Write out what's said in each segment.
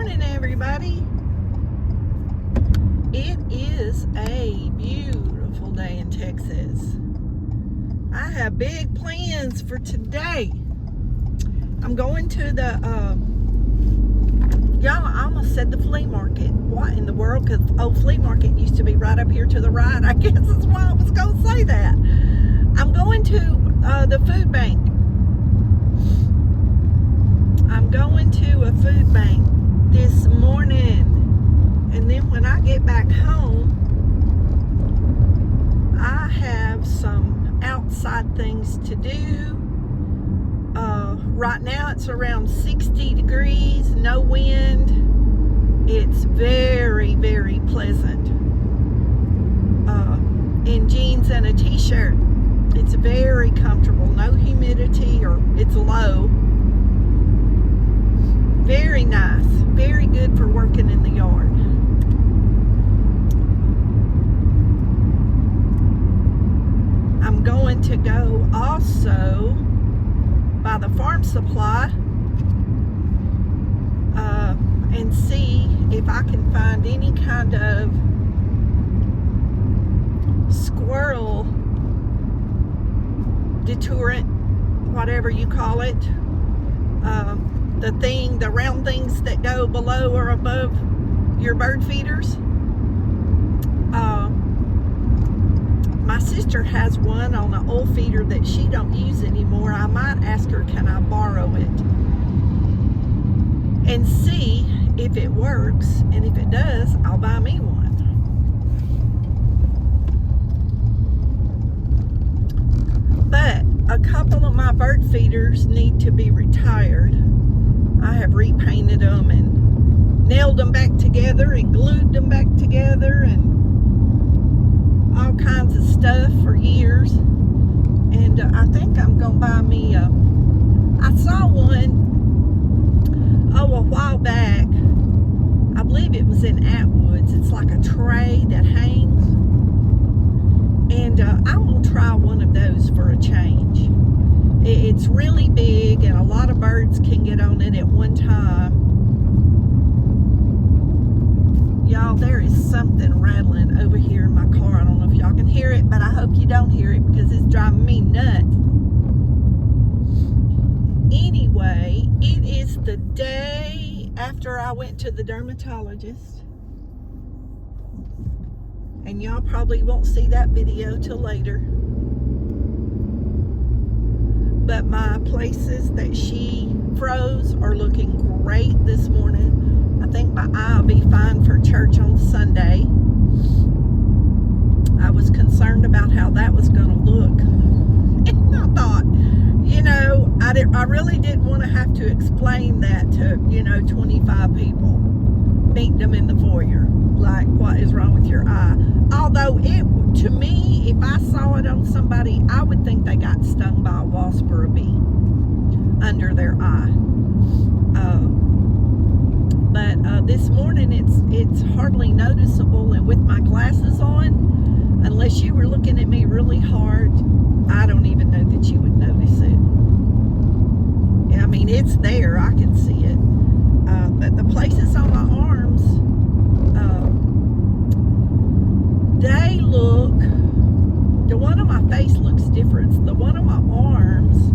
morning, everybody. It is a beautiful day in Texas. I have big plans for today. I'm going to the, y'all, I almost said the flea market. What in the world? Because old flea market used to be right up here to the right. I guess that's why I was going to say that. I'm going to the food bank. I'm going to a food bank this morning, and then when I get back home, I have some outside things to do. Right now it's around 60 degrees, no wind. It's very, very pleasant. In jeans and a t-shirt. It's very comfortable, no humidity, or it's low. Very nice, very good for working in the yard. I'm going to go also by the farm supply and see if I can find any kind of squirrel deterrent, whatever you call it. The round things that go below or above your bird feeders. My sister has one on an old feeder that she don't use anymore. I might ask her, can I borrow it? And see if it works. And if it does, I'll buy me one. But a couple of my bird feeders need to be retired. I have repainted them and nailed them back together and glued them back together and all kinds of stuff for years. And I think I'm going to buy me I saw one, a while back. I believe it was in Atwood's. It's like a tray that hangs. And I'm going to try one of those for a change. It's really big and a lot of birds can get on it at one time. Y'all, there is something rattling over here in my car. I don't know if y'all can hear it, but I hope you don't hear it because it's driving me nuts. Anyway, it is the day after I went to the dermatologist. And y'all probably won't see that video till later. But my places that she froze are looking great this morning. I think my eye will be fine for church on Sunday. I was concerned about how that was going to look. And I thought, I really didn't want to have to explain that to, 25 people. Meet them in the foyer. Like, what is wrong with your eye? Although to me, if I saw it on somebody, I would think they got stung by a wasp or a bee under their eye. But this morning, it's hardly noticeable, and with my glasses on, unless you were looking at me really hard, I don't even know that you would notice it. I mean, it's there. I can see it. But the places on my arms, they look, the one on my face looks different. The one on my arms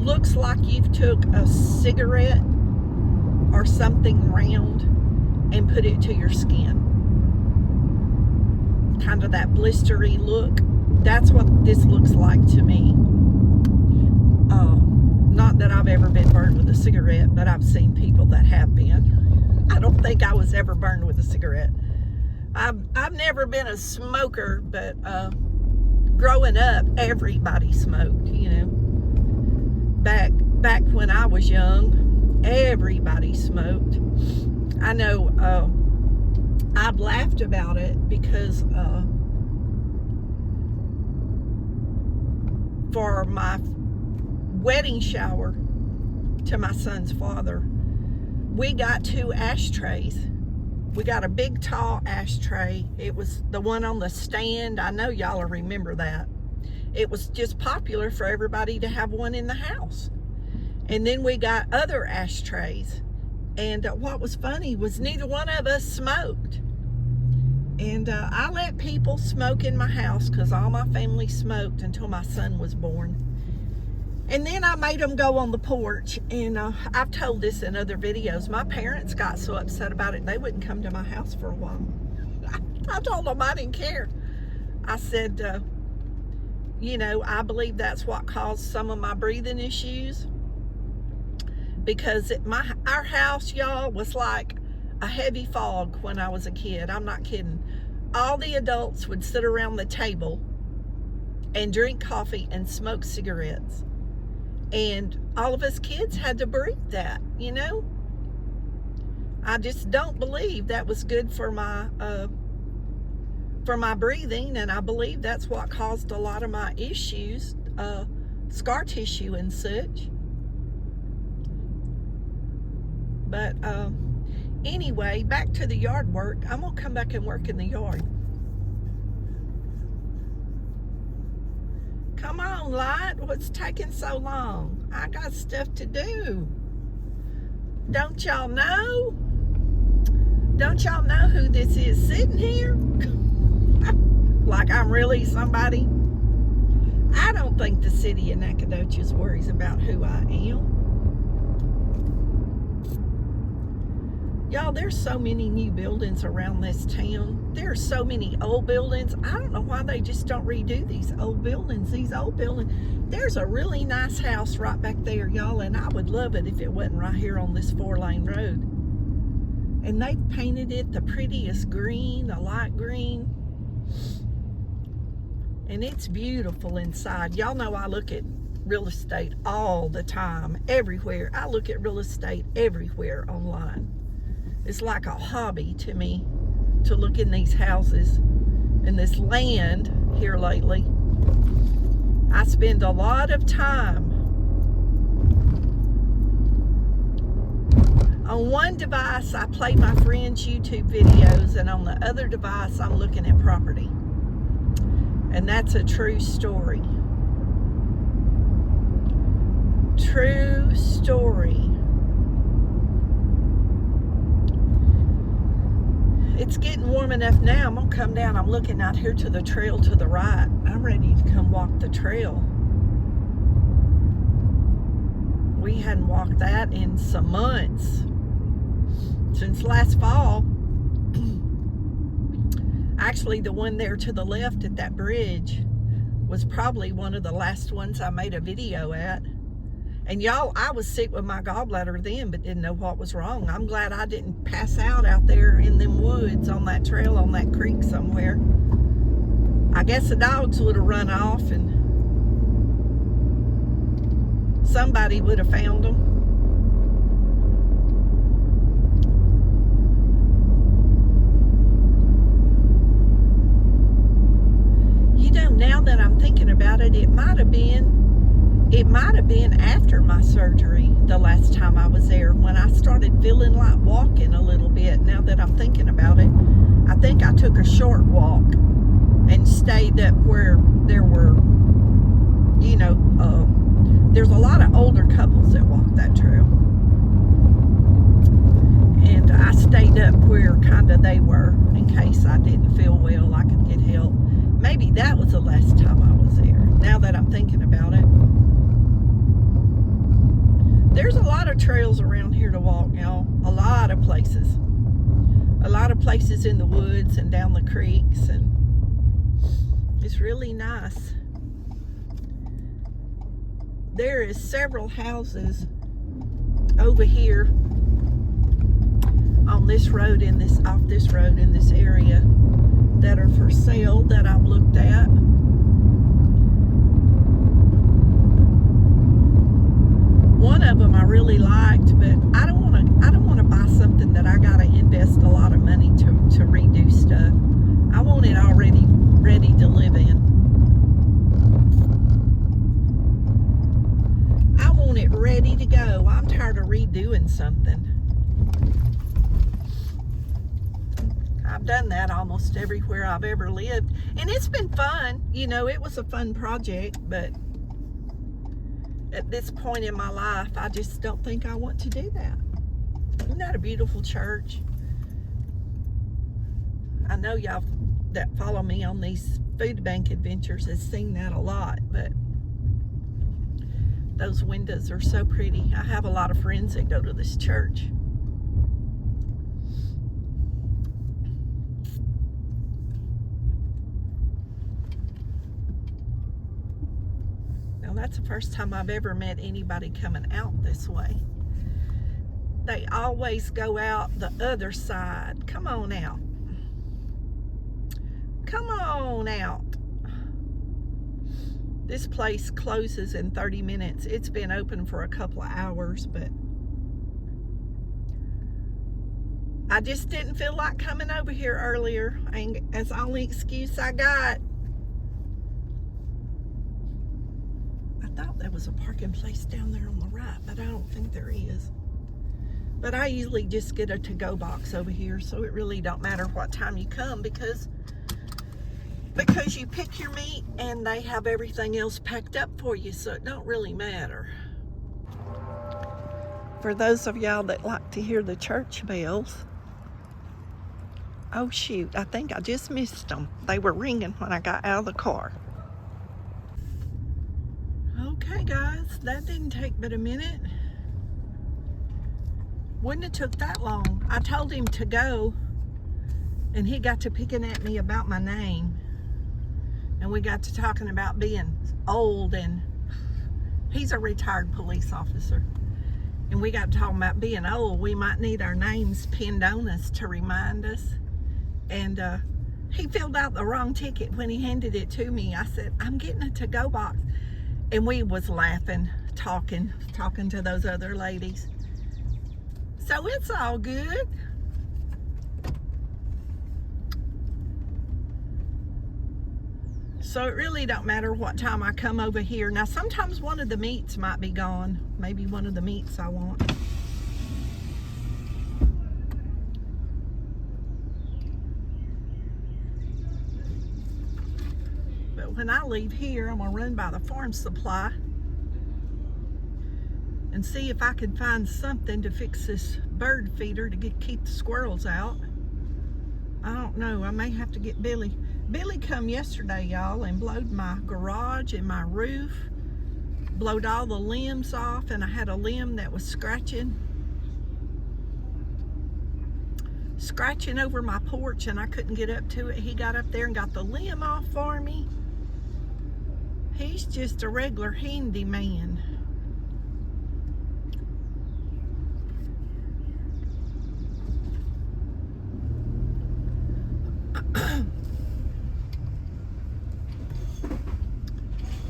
looks like you've took a cigarette or something round and put it to your skin. Kind of that blistery look. That's what this looks like to me. Not that I've ever been burned with a cigarette, but I've seen people that have been. I don't think I was ever burned with a cigarette. I've never been a smoker, but growing up, everybody smoked, Back when I was young, everybody smoked. I know I've laughed about it because for my wedding shower to my son's father, we got 2 ashtrays. We got a big tall ashtray. It was the one on the stand. I know y'all will remember that. It was just popular for everybody to have one in the house. And then we got other ashtrays. And what was funny was neither one of us smoked. And I let people smoke in my house because all my family smoked until my son was born. And then I made them go on the porch. And I've told this in other videos. My parents got so upset about it, they wouldn't come to my house for a while. I told them I didn't care. I said, you know, I believe that's what caused some of my breathing issues. Because our house, y'all, was like a heavy fog when I was a kid. I'm not kidding. All the adults would sit around the table and drink coffee and smoke cigarettes. And all of us kids had to breathe that, you know. I just don't believe that was good for my breathing, and I believe that's what caused a lot of my issues, scar tissue and such. But anyway, back to the yard work. I'm gonna come back and work in the yard. Come on, Light. What's taking so long? I got stuff to do. Don't y'all know? Don't y'all know who this is sitting here? Like I'm really somebody. I don't think the city of Nacogdoches worries about who I am. Y'all, there's so many new buildings around this town. There are so many old buildings. I don't know why they just don't redo these old buildings. These old buildings. There's a really nice house right back there, y'all, and I would love it if it wasn't right here on this 4-lane road. And they painted it the prettiest green, a light green. And it's beautiful inside. Y'all know I look at real estate all the time, everywhere. I look at real estate everywhere online. It's like a hobby to me to look in these houses and this land here lately. I spend a lot of time on one device. I play my friends' YouTube videos, and on the other device I'm looking at property. And that's a true story. True story. It's getting warm enough now. I'm gonna come down. I'm looking out here to the trail to the right. I'm ready to come walk the trail. We hadn't walked that in some months. Since last fall. Actually, the one there to the left at that bridge was probably one of the last ones I made a video at. And y'all, I was sick with my gallbladder then, but didn't know what was wrong. I'm glad I didn't pass out there in them woods on that trail on that creek somewhere. I guess the dogs would have run off and somebody would have found them. You know, now that I'm thinking about it, it might have been after my surgery the last time I was there, when I started feeling like walking a little bit. Now that I'm thinking about it, I think I took a short walk and stayed up where there were, you know, there's a lot of older couples that walk that trail. And I stayed up where kind of they were in case I didn't feel well, I could get help. Maybe that was the last time I was there, now that I'm thinking about it. There's a lot of trails around here to walk, y'all. A lot of places. A lot of places in the woods and down the creeks, and it's really nice. There is several houses over here on this road, off this road in this area that are for sale that I've looked at. One of them I really liked, but I don't want to buy something that I gotta invest a lot of money to redo stuff. I want it already ready to live in. I want it ready to go. I'm tired of redoing something. I've done that almost everywhere I've ever lived, and it's been fun. You know, it was a fun project, but at this point in my life, I just don't think I want to do that. Isn't that a beautiful church? I know y'all that follow me on these food bank adventures has seen that a lot, but those windows are so pretty. I have a lot of friends that go to this church. Now that's the first time I've ever met anybody coming out this way. They always go out the other side. Come on out. Come on out. This place closes in 30 minutes. It's been open for a couple of hours, but I just didn't feel like coming over here earlier. That's the only excuse I got. I thought there was a parking place down there on the right, but I don't think there is. But I usually just get a to-go box over here, so it really don't matter what time you come because you pick your meat and they have everything else packed up for you, so it don't really matter. For those of y'all that like to hear the church bells, oh shoot, I think I just missed them. They were ringing when I got out of the car. Okay guys, that didn't take but a minute. Wouldn't have took that long. I told him to go and he got to picking at me about my name. And we got to talking about being old, and he's a retired police officer. And we got to talking about being old. We might need our names pinned on us to remind us. And he filled out the wrong ticket when he handed it to me. I said, I'm getting a to-go box. And we was laughing, talking to those other ladies. So it's all good. So it really don't matter what time I come over here. Now sometimes one of the meats might be gone. Maybe one of the meats I want. But when I leave here, I'm gonna run by the farm supply and see if I can find something to fix this bird feeder to keep the squirrels out. I don't know, I may have to get Billy. Billy come yesterday, y'all, and blowed my garage and my roof, blowed all the limbs off, and I had a limb that was scratching over my porch, and I couldn't get up to it. He got up there and got the limb off for me. He's just a regular handyman.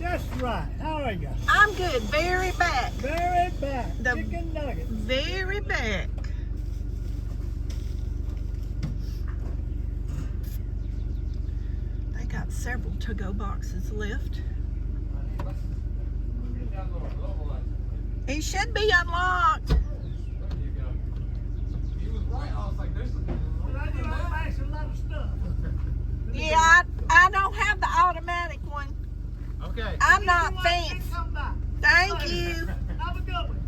That's right. How are you? I'm good. Very back. Very back. The chicken nuggets. Very back. They got several to-go boxes left. He should be unlocked. He was right. I was like, there's a lot of stuff. Yeah, I don't have the automatic one. okay. I'm not fancy. Thank you. Have a good one.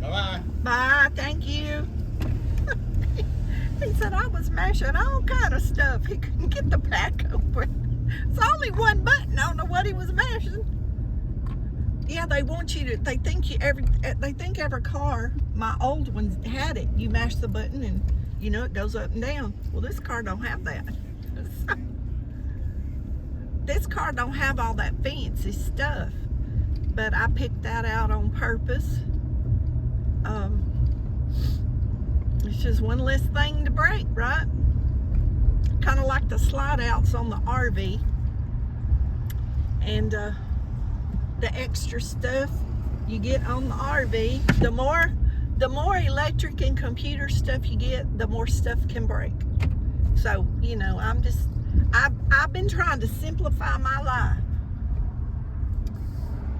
Bye-bye. Bye, thank you. He said I was mashing all kind of stuff. He couldn't get the back open. It's only one button. I don't know what he was mashing. Yeah, they want you to. They think every car. My old one had it. You mash the button and you know it goes up and down. Well, this car don't have that. This car don't have all that fancy stuff. But I picked that out on purpose. It's just one less thing to break, right? Kind of like the slide outs on the RV. And the extra stuff you get on the RV, the more electric and computer stuff you get, the more stuff can break. So, you know, I've been trying to simplify my life.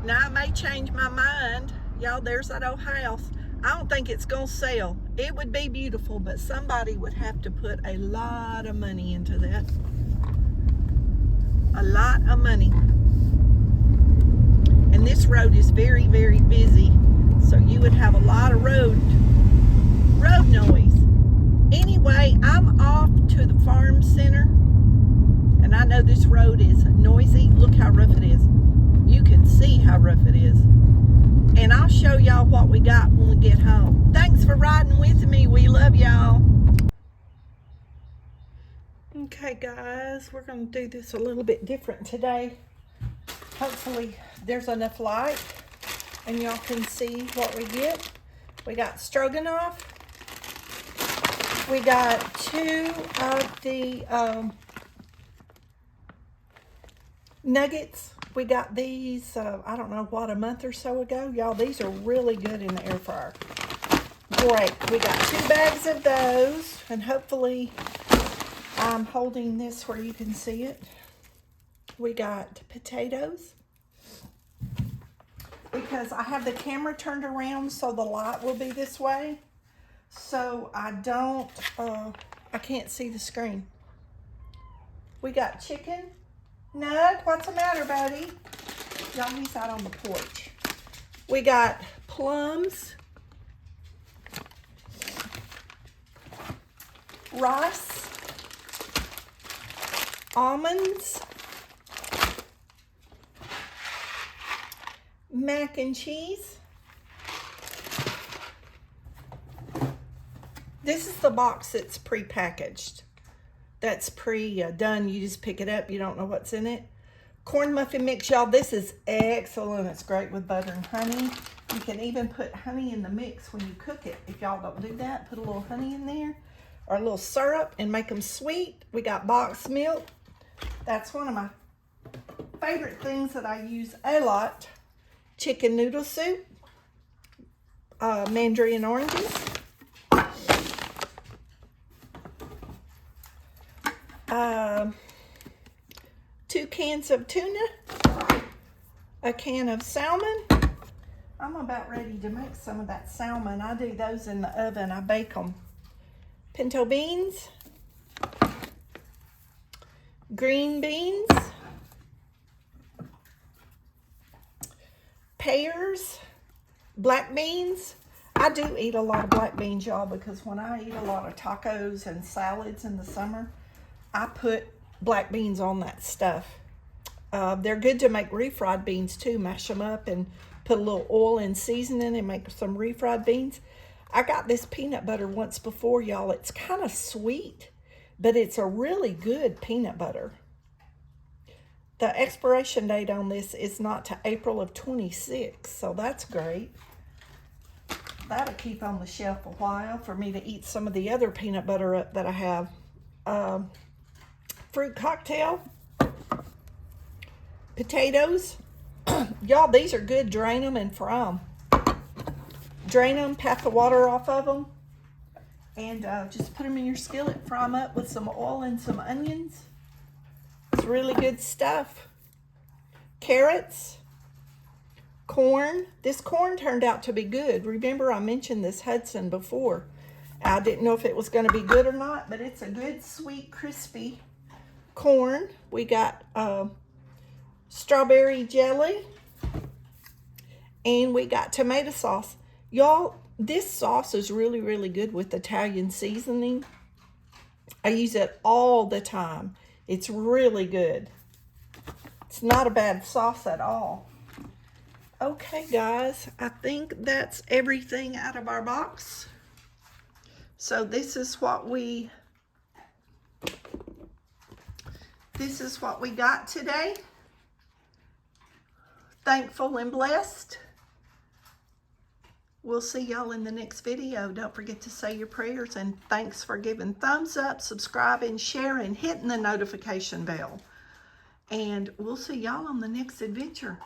Now I may change my mind. Y'all, there's that old house. I don't think it's gonna sell. It would be beautiful, but somebody would have to put a lot of money into that. A lot of money. this road is very, very busy, so you would have a lot of road noise. Anyway, I'm off to the farm center, and I know this road is noisy. Look how rough it is. You can see how rough it is. And I'll show y'all what we got when we get home. Thanks for riding with me. We love y'all. Okay, guys, we're going to do this a little bit different today. Hopefully there's enough light and y'all can see what we get. We got stroganoff. We got 2 of the nuggets. We got these, I don't know what, a month or so ago. Y'all, these are really good in the air fryer. Great. We got 2 bags of those, and hopefully I'm holding this where you can see it. We got potatoes, because I have the camera turned around so the light will be this way, so I can't see the screen. We got chicken. Nug, what's the matter, buddy? Y'all, he's out on the porch. We got plums, rice, almonds, mac and cheese. This is the box that's pre-packaged. That's pre-done. You just pick it up. You don't know what's in it. Corn muffin mix, y'all. This is excellent. It's great with butter and honey. You can even put honey in the mix when you cook it. If y'all don't do that, put a little honey in there or a little syrup and make them sweet. We got boxed milk. That's one of my favorite things that I use a lot. Chicken noodle soup. Mandarin oranges. 2 cans of tuna, a can of salmon. I'm about ready to make some of that salmon. I do those in the oven. I bake them. Pinto beans, green beans, pears, black beans. I do eat a lot of black beans, y'all, because when I eat a lot of tacos and salads in the summer, I put black beans on that stuff. They're good to make refried beans too. Mash them up and put a little oil and seasoning and make some refried beans. I got this peanut butter once before, y'all. It's kind of sweet, but it's a really good peanut butter. The expiration date on this is not to April of 26, so that's great. That'll keep on the shelf a while for me to eat some of the other peanut butter up that I have. Fruit cocktail, potatoes. Y'all, these are good. Drain them and fry them. Drain them, pat the water off of them, and just put them in your skillet. Fry them up with some oil and some onions. It's really good stuff. Carrots, corn. This corn turned out to be good. Remember, I mentioned this Hudson before. I didn't know if it was going to be good or not, but it's a good, sweet, crispy corn. We got strawberry jelly, and we got tomato sauce. Y'all, this sauce is really, really good with Italian seasoning. I use it all the time. It's really good. It's not a bad sauce at all. Okay, guys, I think that's everything out of our box. So this is what we got today. Thankful and blessed. We'll see y'all in the next video. Don't forget to say your prayers, and thanks for giving thumbs up, subscribing, sharing, hitting the notification bell. And we'll see y'all on the next adventure.